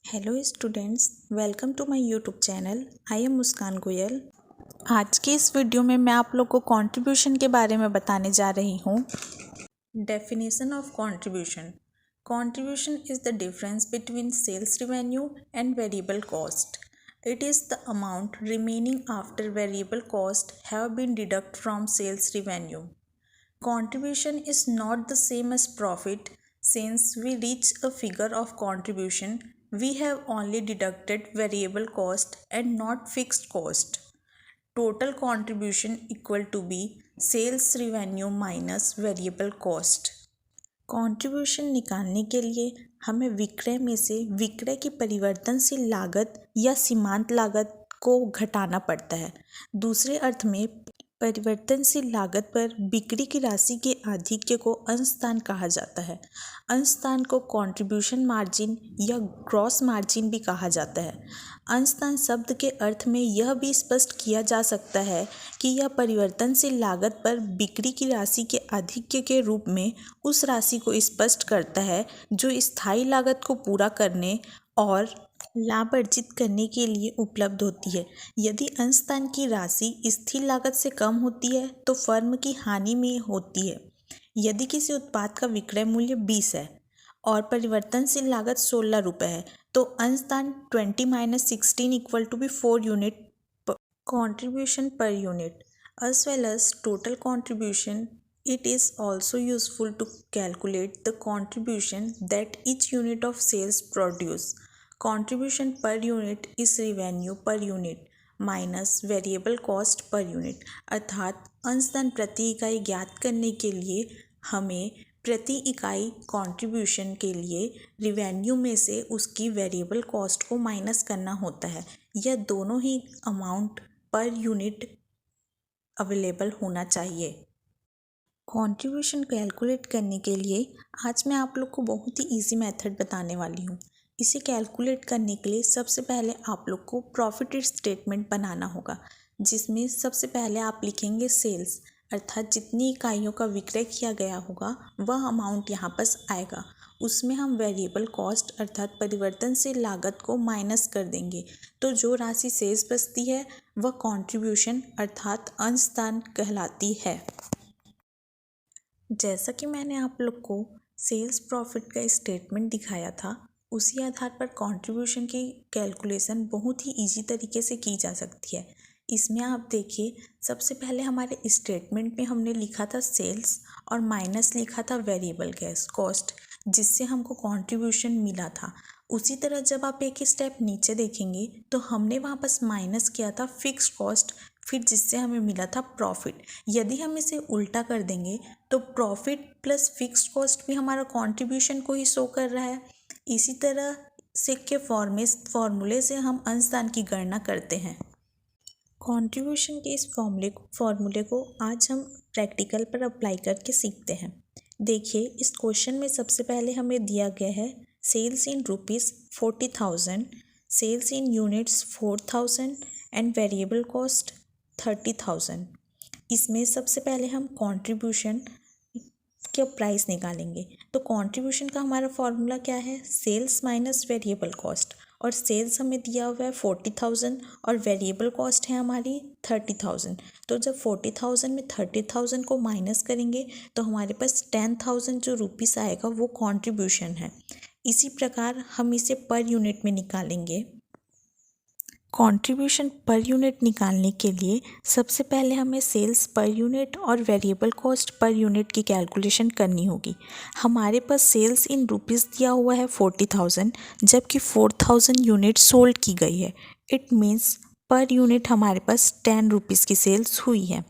Hello students, welcome to my YouTube channel. I am Muskan Goyal. आज के इस वीडियो में मैं आप लोग को कंट्रीब्यूशन के बारे में बताने जा रही हूँ। Definition of contribution. Contribution is the difference between sales revenue and variable cost. It is the amount remaining after variable cost have been deducted from sales revenue. Contribution is not the same as profit. Since we reach a figure of contribution, we have only deducted variable cost and not fixed cost. Total contribution equal to be sales revenue minus variable cost. Contribution निकालने के लिए हमें विक्रय में से विक्रय की परिवर्तनशील लागत या सीमांत लागत को घटाना पड़ता है। दूसरे अर्थ में परिवर्तनशील लागत पर बिक्री की राशि के आधिक्य को अंशदान कहा जाता है। अंशदान को कंट्रीब्यूशन मार्जिन या ग्रॉस मार्जिन भी कहा जाता है। अंशदान शब्द के अर्थ में यह भी स्पष्ट किया जा सकता है कि यह परिवर्तनशील लागत पर बिक्री की राशि के आधिक्य के रूप में उस राशि को स्पष्ट करता है जो स्थायी लागत को पूरा करने और लाभ अर्जित करने के लिए उपलब्ध होती है। यदि अंशदान की राशि स्थिर लागत से कम होती है तो फर्म की हानि में होती है। यदि किसी उत्पाद का विक्रय मूल्य 20 है और परिवर्तनशील लागत 16 रुपये है तो अंशदान 20 - 16 equal to be 4 unit contribution per unit. As well as total contribution, it is also useful to calculate the contribution that each unit of sales produce. Contribution per unit is revenue per unit minus variable cost per unit. अर्थात अंशदान प्रति इकाई ज्ञात करने के लिए हमें प्रति इकाई कंट्रीब्यूशन के लिए रिवेन्यू में से उसकी वेरिएबल कॉस्ट को माइनस करना होता है। यह दोनों ही अमाउंट पर यूनिट अवेलेबल होना चाहिए। कंट्रीब्यूशन कैलकुलेट करने के लिए आज मैं आप लोग को बहुत ही इजी मेथड बताने वाली हूँ। इसे कैलकुलेट करने के लिए सबसे पहले आप लोग को प्रॉफिट स्टेटमेंट बनाना होगा, जिसमें सबसे पहले आप लिखेंगे सेल्स, अर्थात जितनी इकाइयों का विक्रय किया गया होगा वह अमाउंट यहाँ पर आएगा। उसमें हम वेरिएबल कॉस्ट अर्थात परिवर्तनशील लागत को माइनस कर देंगे, तो जो राशि शेष बचती है वह कंट्रीब्यूशन अर्थात अंशदान कहलाती है। जैसा कि मैंने आप लोग को सेल्स प्रॉफिट का स्टेटमेंट दिखाया था, उसी आधार पर कंट्रीब्यूशन की कैलकुलेशन बहुत ही इजी तरीके से की जा सकती है। इसमें आप देखिए, सबसे पहले हमारे स्टेटमेंट में हमने लिखा था सेल्स और माइनस लिखा था वेरिएबल कॉस्ट, जिससे हमको कंट्रीब्यूशन मिला था। उसी तरह जब आप एक स्टेप नीचे देखेंगे तो हमने वहाँ पर माइनस किया था फिक्स कॉस्ट, फिर जिससे हमें मिला था प्रॉफिट। यदि हम इसे उल्टा कर देंगे तो प्रॉफिट प्लस फिक्स कॉस्ट भी हमारा कंट्रीब्यूशन को ही शो कर रहा है। इसी तरह से के फॉर्मूले से हम अंशदान की गणना करते हैं। कंट्रीब्यूशन के इस फॉर्मूले को आज हम प्रैक्टिकल पर अप्लाई करके सीखते हैं। देखिए, इस क्वेश्चन में सबसे पहले हमें दिया गया है sales in rupees 40,000, sales in units 4,000 and variable cost 30,000। इसमें सबसे पहले हम कंट्रीब्यूशन का प्राइस निकालेंगे। तो कंट्रीब्यूशन का हमारा फॉर्मूला क्या है? सेल्स माइनस वेरिएबल कॉस्ट, और सेल्स हमें दिया हुआ है 40,000 और वेरिएबल कॉस्ट है हमारी 30,000। तो जब 40,000 में 30,000 को माइनस करेंगे तो हमारे पास 10,000 जो रुपीस आएगा वो कंट्रीब्यूशन है। इसी प्रकार हम इसे पर यूनिट में निकालेंगे। कंट्रीब्यूशन पर यूनिट निकालने के लिए सबसे पहले हमें सेल्स पर यूनिट और वेरिएबल कॉस्ट पर यूनिट की कैलकुलेशन करनी होगी। हमारे पास सेल्स इन रुपीज़ दिया हुआ है 40,000, जबकि 4,000 यूनिट सोल्ड की गई है। इट मीन्स पर यूनिट हमारे पास 10 रुपीज़ की सेल्स हुई है।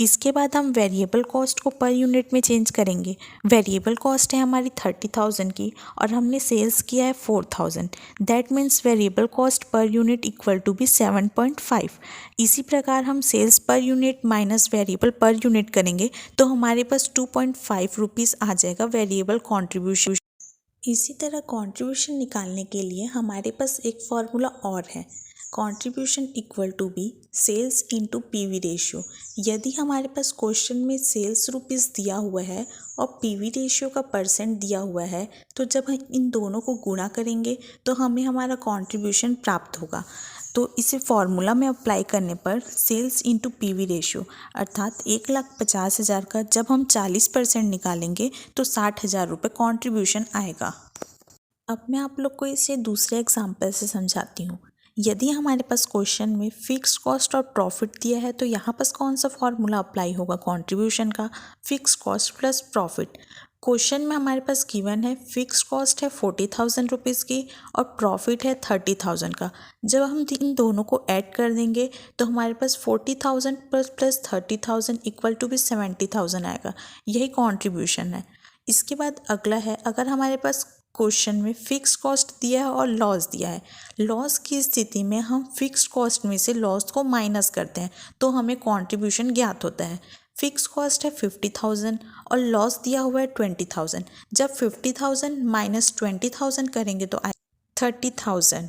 इसके बाद हम वेरिएबल कॉस्ट को पर यूनिट में चेंज करेंगे। वेरिएबल कॉस्ट है हमारी 30,000 की और हमने सेल्स किया है 4,000। That means variable cost per unit equal to be 7.5। इसी प्रकार हम sales per unit minus variable per unit करेंगे तो हमारे पास 2.5 रुपीज़ आ जाएगा वेरिएबल कॉन्ट्रीब्यूशन। इसी तरह कंट्रीब्यूशन निकालने के लिए हमारे पास एक फॉर्मूला और है। Contribution equal to be sales into PV ratio. यदि हमारे पास क्वेश्चन में सेल्स रुपीज़ दिया हुआ है और पीवी रेशियो का परसेंट दिया हुआ है, तो जब हम इन दोनों को गुणा करेंगे तो हमें हमारा कंट्रीब्यूशन प्राप्त होगा। तो इसे फॉर्मूला में अप्लाई करने पर सेल्स इंटू पीवी रेशियो अर्थात 1,50,000 का जब हम 40% निकालेंगे तो 60,000 रुपये कॉन्ट्रीब्यूशन आएगा। अब मैं आप लोग को इसे दूसरे एग्जाम्पल से समझाती हूँ। यदि हमारे पास क्वेश्चन में फिक्स कॉस्ट और प्रॉफिट दिया है तो यहाँ पर कौन सा फॉर्मूला अप्लाई होगा कंट्रीब्यूशन का? Fix cost plus profit. Question में हमारे पास गिवन है फिक्स कॉस्ट है 40,000 रुपीज़ की और प्रॉफिट है 30,000 का। जब हम इन दोनों को ऐड कर देंगे तो हमारे पास 40,000 प्लस 30,000 इक्वल टू भी 70,000 आएगा। यही कॉन्ट्रीब्यूशन है। इसके बाद अगला है, अगर हमारे पास क्वेश्चन में फिक्स कॉस्ट दिया है और लॉस दिया है, लॉस की स्थिति में हम फिक्स कॉस्ट में से लॉस को माइनस करते हैं तो हमें कंट्रीब्यूशन ज्ञात होता है। फिक्स कॉस्ट है 50,000 और लॉस दिया हुआ है 20,000। जब 50,000 माइनस 20,000 करेंगे तो आए 30,000।